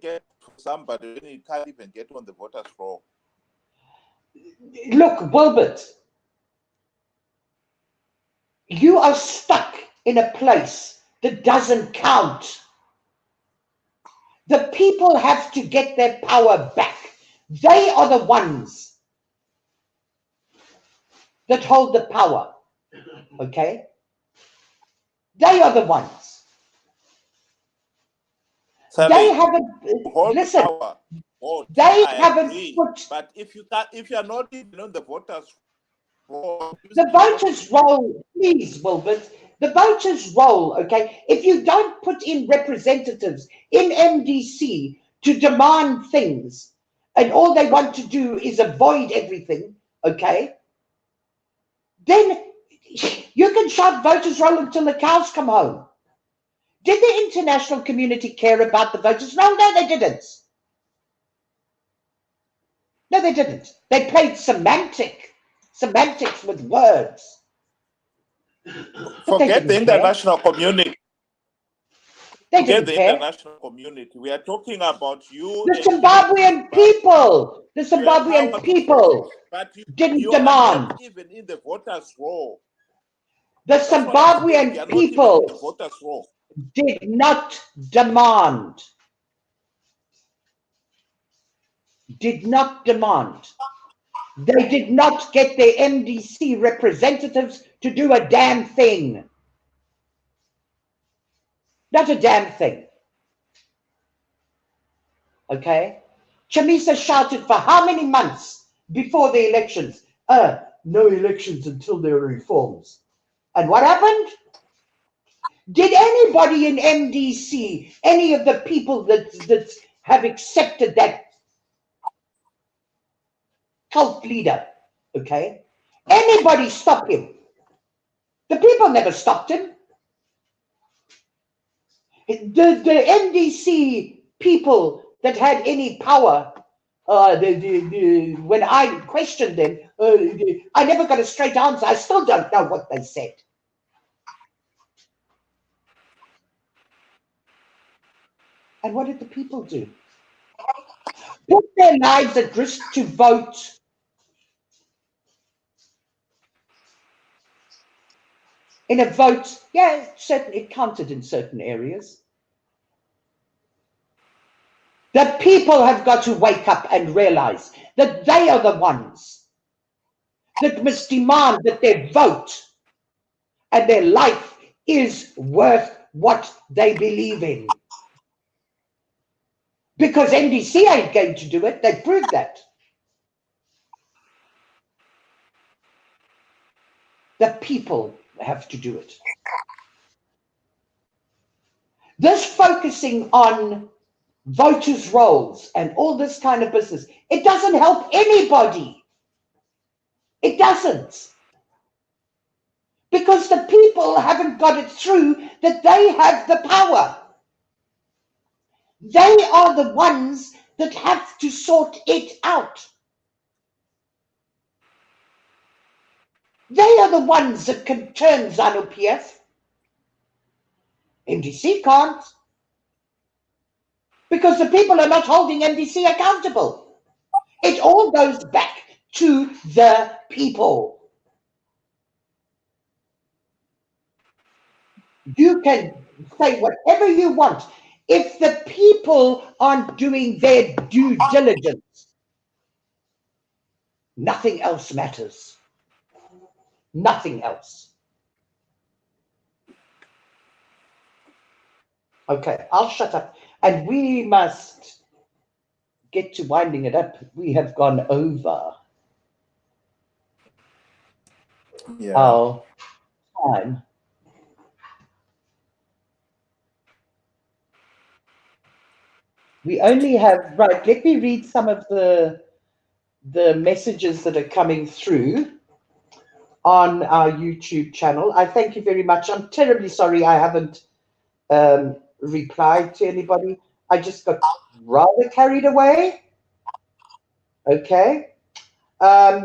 S2: get somebody when you can't even get on the voters roll?
S1: Look, Wilbert, you are stuck in a place that doesn't count. The people have to get their power back. They are the ones that hold the power, okay? They are the ones.
S2: Sally,
S1: They haven't,
S2: hold
S1: listen,
S2: power.
S1: they
S2: I
S1: haven't
S2: agree.
S1: put,
S2: But if you are not even on the voters' roll,
S1: the voters' roll, please, Wilbert, the voters' roll, okay? If you don't put in representatives in MDC to demand things, and all they want to do is avoid everything, okay? Then you can shout voters' roll until the cows come home. Did the international community care about the voters' roll? No, they didn't. No, they didn't. They played semantics with words. But they
S2: forget the
S1: didn't care.
S2: international community.
S1: They
S2: Forget
S1: didn't
S2: the
S1: care.
S2: international community. We are talking about you.
S1: The Zimbabwean people, the Zimbabwean people
S2: but
S1: didn't
S2: you
S1: demand.
S2: are not even in the voters' roll.
S1: The
S2: That's what I'm saying. You
S1: Zimbabwean
S2: are not even in the
S1: people
S2: voters' roll.
S1: did not demand. Did not demand. They did not get their MDC representatives to do a damn thing. Not a damn thing. Okay? Chamisa shouted for how many months before the elections? No elections until there are reforms. And what happened? Did anybody in MDC, any of the people that have accepted that cult leader, okay, anybody stop him? The people never stopped him. The MDC people that had any power, when I questioned them, I never got a straight answer. I still don't know what they said. And what did the people do? Put their lives at risk to vote. In a vote, yeah, it counted in certain areas. The people have got to wake up and realize that they are the ones that must demand that their vote and their life is worth what they believe in. Because NDC ain't going to do it. They proved that. The people have to do it. This focusing on voters' rolls and all this kind of business, it doesn't help anybody. It doesn't. Because the people haven't got it through that they have the power. They are the ones that have to sort it out. They are the ones that can turn ZANU-PF. MDC can't. Because the people are not holding MDC accountable. It all goes back to the people. You can say whatever you want. If the people aren't doing their due diligence, nothing else matters. Nothing else. Okay, I'll shut up. And we must get to winding it up. We have gone over our time. We only have, right, let me read some of the messages that are coming through on our YouTube channel. I thank you very much. I'm terribly sorry I haven't replied to anybody. I just got rather carried away. Okay.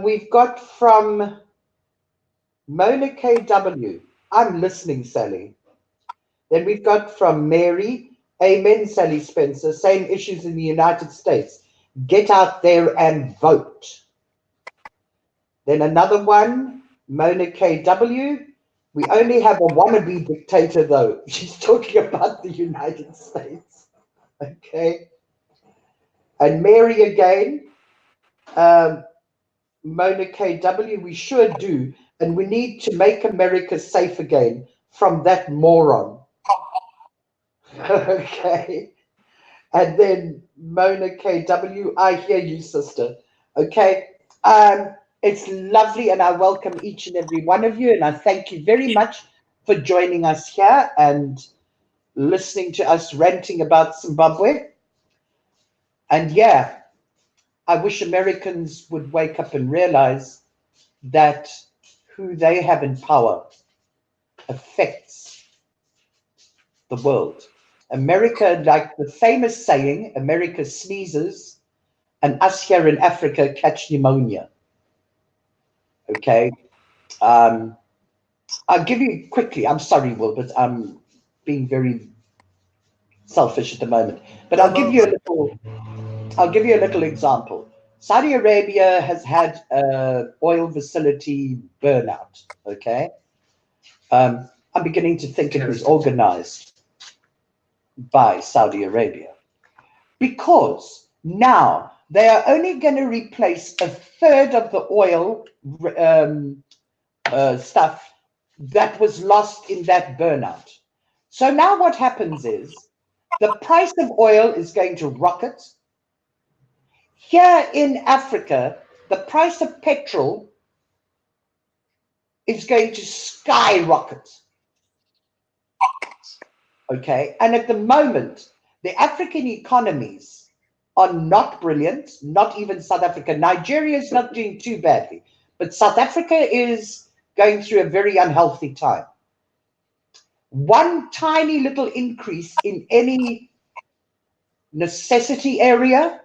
S1: We've got from Mona KW. I'm listening, Sally. Then we've got from Mary. Amen, Sally Spencer. Same issues in the United States. Get out there and vote. Then another one, Mona KW. We only have a wannabe dictator, though. She's talking about the United States. Okay. And Mary again. Mona KW, we sure do. And we need to make America safe again from that moron. Okay. And then Mona KW, I hear you, sister. Okay. It's lovely, and I welcome each and every one of you. And I thank you very much for joining us here and listening to us ranting about Zimbabwe. And yeah, I wish Americans would wake up and realize that who they have in power affects the world. America, like the famous saying, America sneezes and us here in Africa catch pneumonia. Okay. I'll give you quickly, I'm sorry, Will, but I'm being very selfish at the moment. But I'll give you a little example. Saudi Arabia has had an oil facility burnout. Okay. I'm beginning to think it was organized by Saudi Arabia, because now they are only going to replace a third of the oil stuff that was lost in that burnout. So now what happens is the price of oil is going to rocket. Here in Africa, the price of petrol is going to skyrocket. Okay, and at the moment, the African economies are not brilliant, not even South Africa. Nigeria is not doing too badly, but South Africa is going through a very unhealthy time. One tiny little increase in any necessity area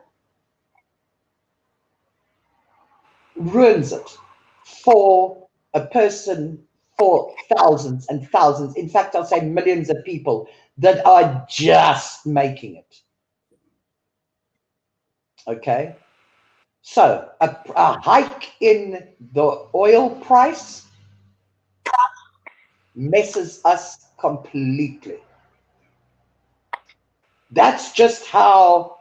S1: ruins it for a person, for thousands and thousands, in fact, I'll say millions of people that are just making it. Okay, so a hike in the oil price messes us completely. That's just how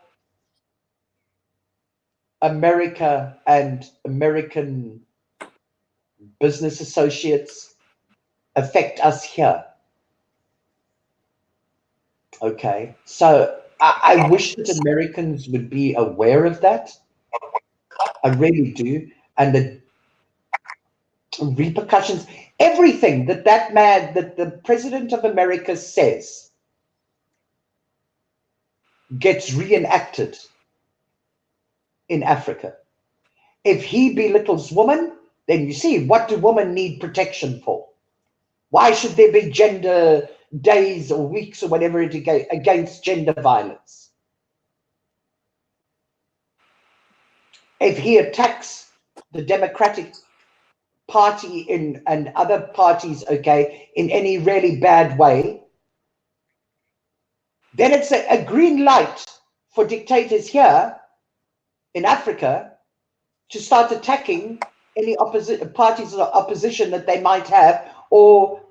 S1: America and American business associates affect us here. Okay, so I wish that Americans would be aware of that. I really do. And the repercussions, everything that man, that the president of America says gets reenacted in Africa. If he belittles women, then you see, what do women need protection for? Why should there be gender days or weeks or whatever it against gender violence? If he attacks the Democratic Party and other parties, okay, in any really bad way, then it's a green light for dictators here in Africa to start attacking any parties of opposition that they might have, or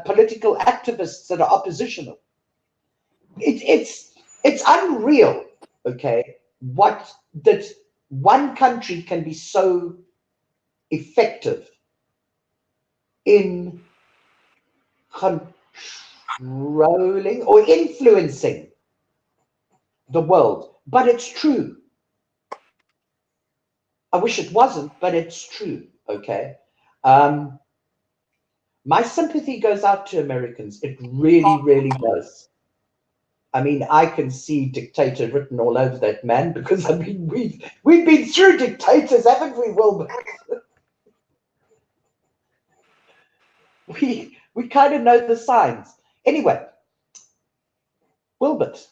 S1: political activists that are oppositional. It's unreal, okay, what that one country can be so effective in controlling or influencing the world. But it's true. I wish it wasn't, but it's true. Okay. My sympathy goes out to Americans. It really, really does. I mean, I can see dictator written all over that man, because I mean, we've been through dictators, haven't we, Wilbert? we kind of know the signs. Anyway, Wilbert,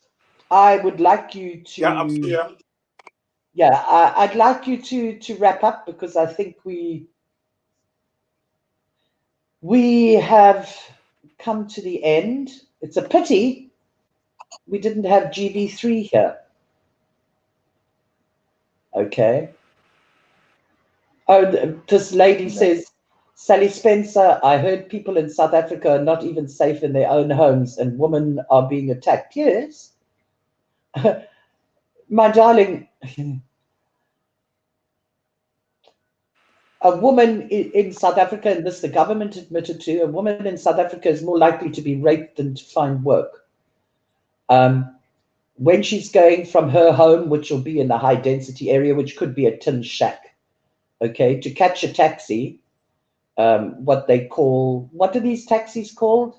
S1: I would like you to.
S2: Yeah, absolutely.
S1: Yeah, I'd like you to wrap up, because I think we have come to the end. It's a pity we didn't have GB3 here. Okay. Oh, this lady says, Sally Spencer, I heard people in South Africa are not even safe in their own homes and women are being attacked. Yes. My darling, a woman in South Africa, and this the government admitted to, a woman in South Africa is more likely to be raped than to find work. When she's going from her home, which will be in the high density area, which could be a tin shack, okay, to catch a taxi, what are these taxis called,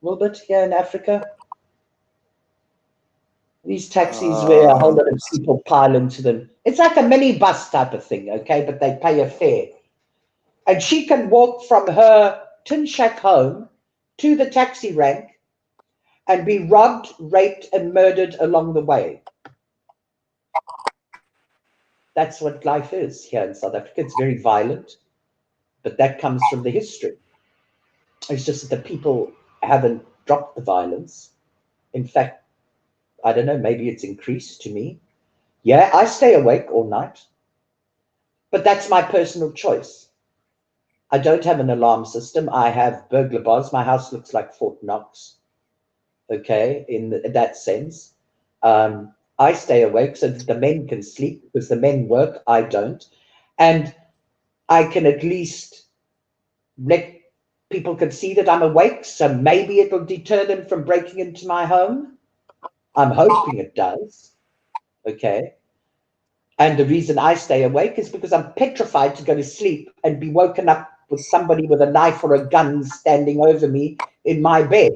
S1: Wilbert, here in Africa? These taxis where a whole lot of people pile into them. It's like a mini bus type of thing, okay, but they pay a fare. And she can walk from her tin shack home to the taxi rank and be robbed, raped, and murdered along the way. That's what life is here in South Africa. It's very violent, but that comes from the history. It's just that the people haven't dropped the violence. In fact, I don't know, maybe it's increased to me. Yeah, I stay awake all night, but that's my personal choice. I don't have an alarm system. I have burglar bars. My house looks like Fort Knox, okay, in that sense. I stay awake so that the men can sleep because the men work, I don't. And I can at least let people can see that I'm awake, so maybe it'll deter them from breaking into my home. I'm hoping it does, okay? And the reason I stay awake is because I'm petrified to go to sleep and be woken up with somebody with a knife or a gun standing over me in my bed.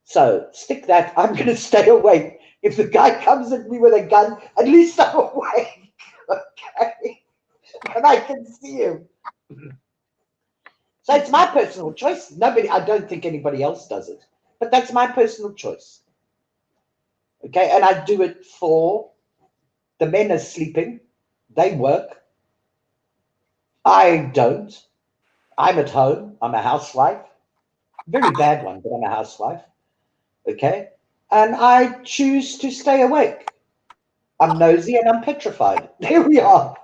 S1: So stick that, I'm going to stay awake. If the guy comes at me with a gun, at least I'm awake, okay? And I can see him. So it's my personal choice. I don't think anybody else does it, but that's my personal choice. Okay, and I do it for the men are sleeping, they work. I don't. I'm at home. I'm a housewife. Very bad one, but I'm a housewife. Okay, and I choose to stay awake. I'm nosy and I'm petrified. There we are.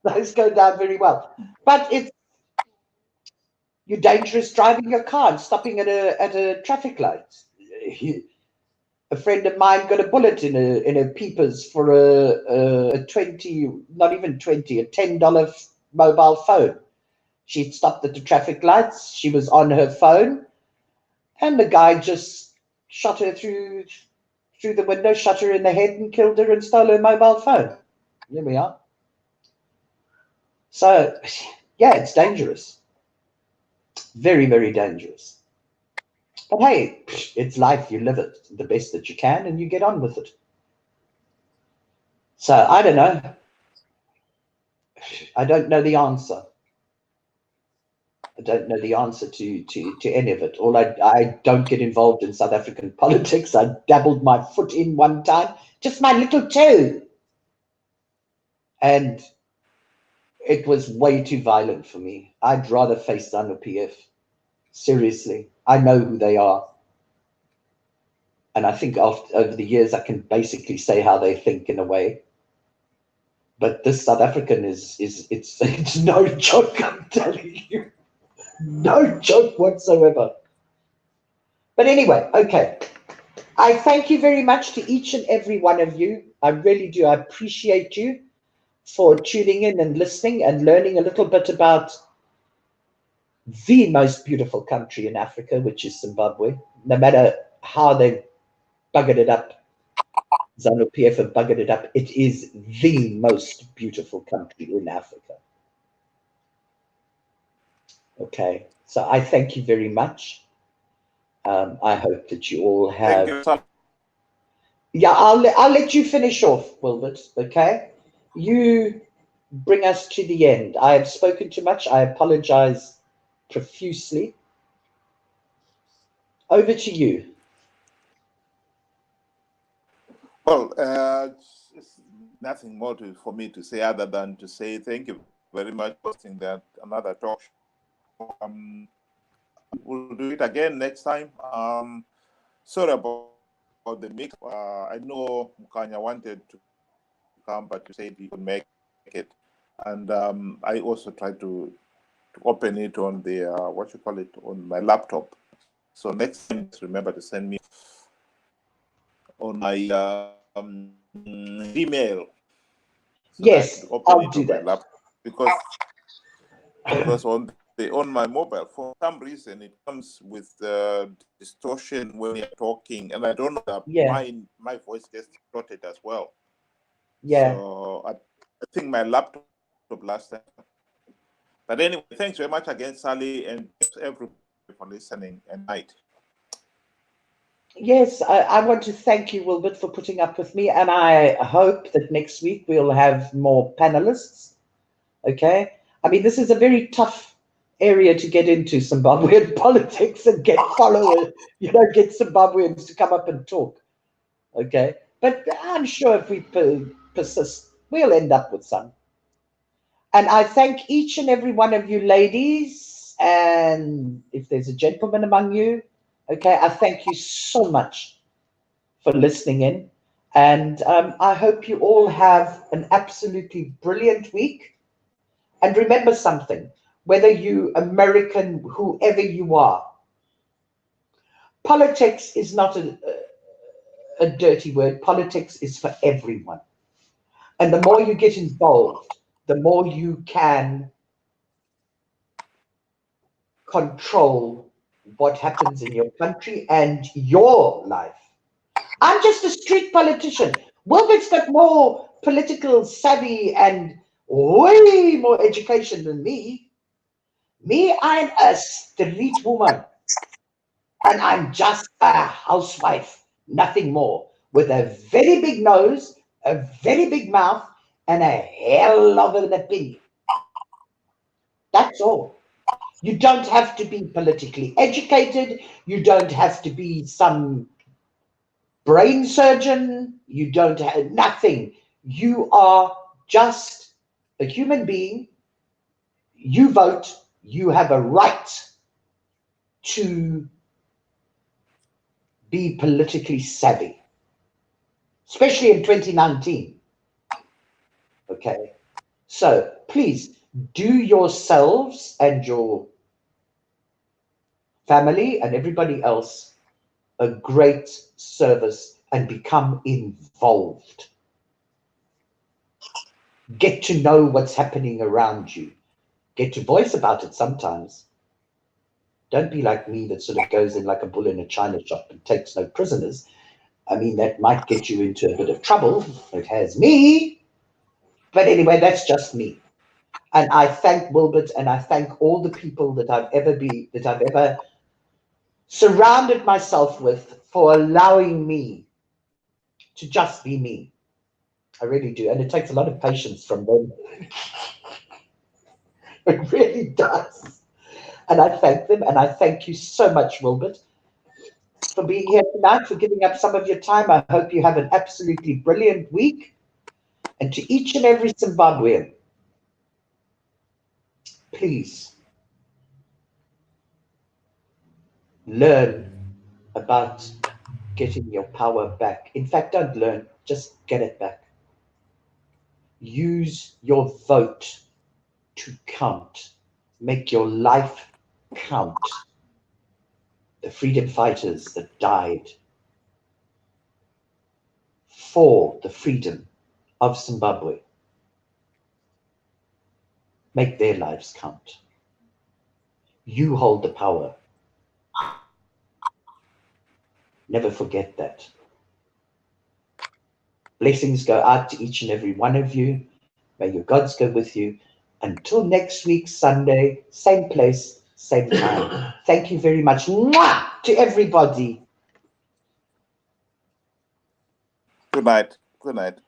S1: Those go down very well. But you're dangerous driving your car and stopping at a traffic light. A friend of mine got a bullet in her peepers for a 20, not even 20, a $10 mobile phone. She'd stopped at the traffic lights. She was on her phone, and the guy just shot her through the window, shot her in the head, and killed her and stole her mobile phone. There we are. So, yeah, it's dangerous. Very, very dangerous. But hey, it's life. You live it the best that you can, and you get on with it. So I don't know. I don't know the answer. I don't know the answer to any of it. I don't get involved in South African politics. I dabbled my foot in one time, just my little toe. And it was way too violent for me. I'd rather face ZANU-PF. Seriously. I know who they are. And I think over the years, I can basically say how they think in a way. But this South African it's no joke, I'm telling you. No joke whatsoever. But anyway, okay. I thank you very much to each and every one of you. I really do. I appreciate you for tuning in and listening and learning a little bit about the most beautiful country in Africa, which is Zimbabwe. No matter how they buggered it up, ZANU-PF have buggered it up, it is the most beautiful country in Africa. Okay, so I thank you very much. I hope that you all have.
S2: Thank you.
S1: Yeah, I'll let you finish off, Wilbert. Okay, you bring us to the end. I have spoken too much. I apologize profusely. Over to you.
S2: Well, it's nothing more for me to say other than to say thank you very much for hosting that another talk show. We'll do it again next time. Sorry about the mix. I know Mukanya wanted to come, but you said he couldn't make it. And I also tried to open it on the on my laptop. So next time, remember to send me on my email. so that I
S1: Yes,
S2: could open
S1: I'll
S2: it
S1: do
S2: on my
S1: that.
S2: laptop, because on my mobile, for some reason, it comes with distortion when you're talking, and I don't know that
S1: Yeah,
S2: my voice gets distorted as well.
S1: yeah.
S2: So I think my laptop last time. But anyway, thanks very much again, Sally, and thanks everybody for listening and night.
S1: Yes, I want to thank you, Wilbert, for putting up with me, and I hope that next week we'll have more panelists. Okay, I mean, this is a very tough area to get into, Zimbabwean politics, and get followers, get Zimbabweans to come up and talk. Okay, but I'm sure if we persist, we'll end up with some. And I thank each and every one of you ladies, and if there's a gentleman among you, okay, I thank you so much for listening in. And I hope you all have an absolutely brilliant week. And remember something, whether you American, whoever you are, politics is not a dirty word. Politics is for everyone. And the more you get involved, the more you can control what happens in your country and your life. I'm just a street politician. Wilbert's got more political savvy and way more education than me. Me, I'm a street woman, and I'm just a housewife, nothing more, with a very big nose, a very big mouth, and a hell of an opinion. That's all. You don't have to be politically educated. You don't have to be some brain surgeon. You don't have nothing. You are just a human being. You vote. You have a right to be politically savvy, especially in 2019. Okay. So please do yourselves and your family and everybody else a great service and become involved. Get to know what's happening around you. Get to voice about it sometimes. Don't be like me that sort of goes in like a bull in a china shop and takes no prisoners. I mean, that might get you into a bit of trouble. It has me. But anyway, that's just me. And I thank Wilbert and I thank all the people that I've ever surrounded myself with for allowing me to just be me. I really do. And it takes a lot of patience from them. It really does. And I thank them. And I thank you so much, Wilbert, for being here tonight, for giving up some of your time. I hope you have an absolutely brilliant week. And to each and every Zimbabwean, please learn about getting your power back. In fact, don't learn, just get it back. Use your vote to count. Make your life count. The freedom fighters that died for the freedom of Zimbabwe, make their lives count. You hold the power. Never forget that. Blessings go out to each and every one of you. May your gods go with you. Until next week, Sunday, same place, same time. Thank you very much. Mwah! To everybody.
S2: Good night. Good night.